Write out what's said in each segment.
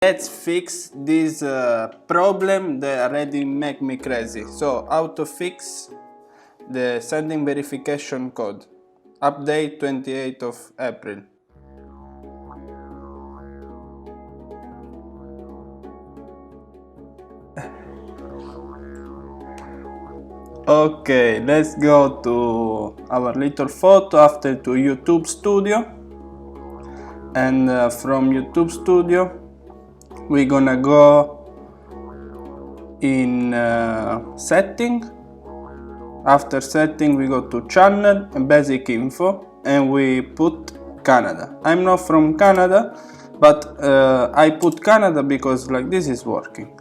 Let's fix this problem that already make me crazy. So how to fix the sending verification code. Update 28th of April. Okay, let's go to our little photo after to YouTube Studio, and from YouTube Studio we're gonna go in setting. After setting we go to channel and basic info and we put Canada. I'm not from Canada, but I put Canada because like this is working.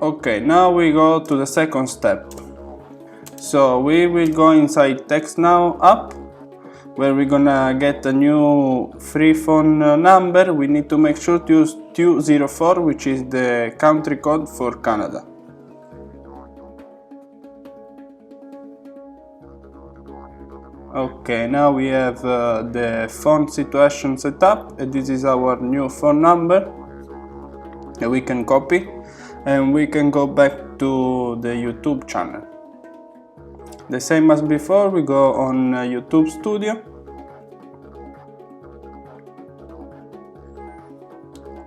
Okay, now we go to the second step. So we will go inside textnow app, where we're gonna get a new free phone number. We need to make sure to use 204, which is the country code for Canada. Okay, now we have the phone situation set up, and this is our new phone number that we can copy, and we can go back to the YouTube channel. The same as before, we go on YouTube Studio,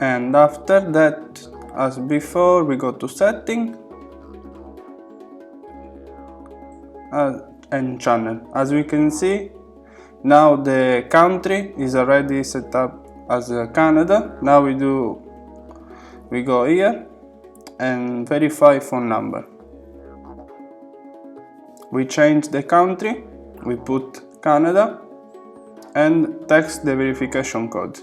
and after that, as before, we go to setting and channel. As we can see, now the country is already set up as Canada. Now we go here and verify phone number. We change the country, we put Canada and text the verification code.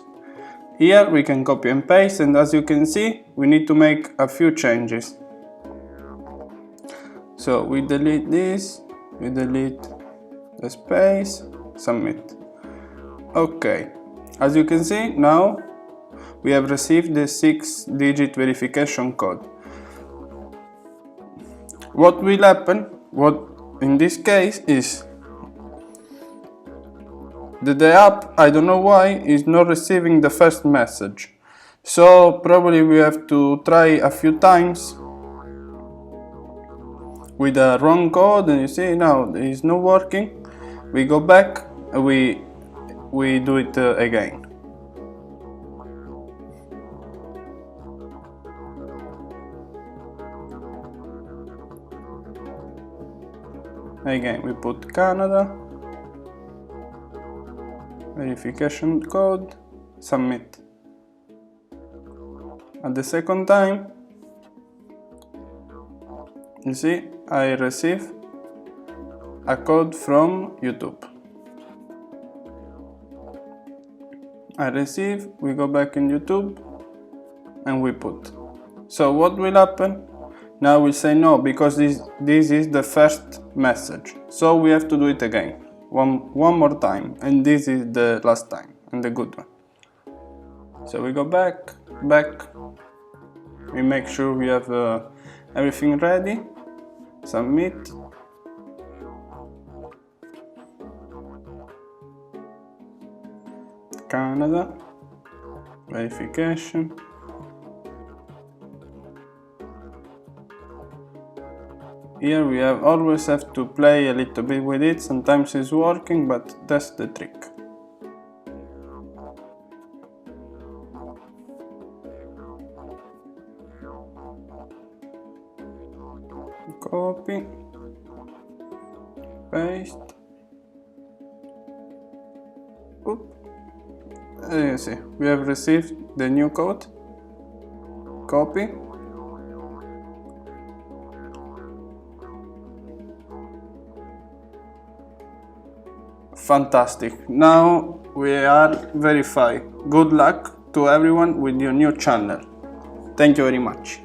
Here we can copy and paste, and as you can see, we need to make a few changes. So we delete this, we delete the space, submit. Okay, as you can see, now we have received the 6-digit verification code. What will happen, in this case, is that the app, I don't know why, is not receiving the first message. So probably we have to try a few times with the wrong code, and you see now it's not working. We go back and we do it again. Again, we put Canada, verification code, submit. At the second time, you see, I receive a code from YouTube. I receive, we go back in YouTube, and we put. So what will happen? Now we say no, because this is the first message. So we have to do it again, one more time, and this is the last time, and the good one. So we go back, we make sure we have everything ready, submit. Canada, verification. Here we always have to play a little bit with it. Sometimes it's working, but that's the trick. Copy, paste. Oop. You see, we have received the new code. Copy. Fantastic. Now we are verified. Good luck to everyone with your new channel. Thank you very much.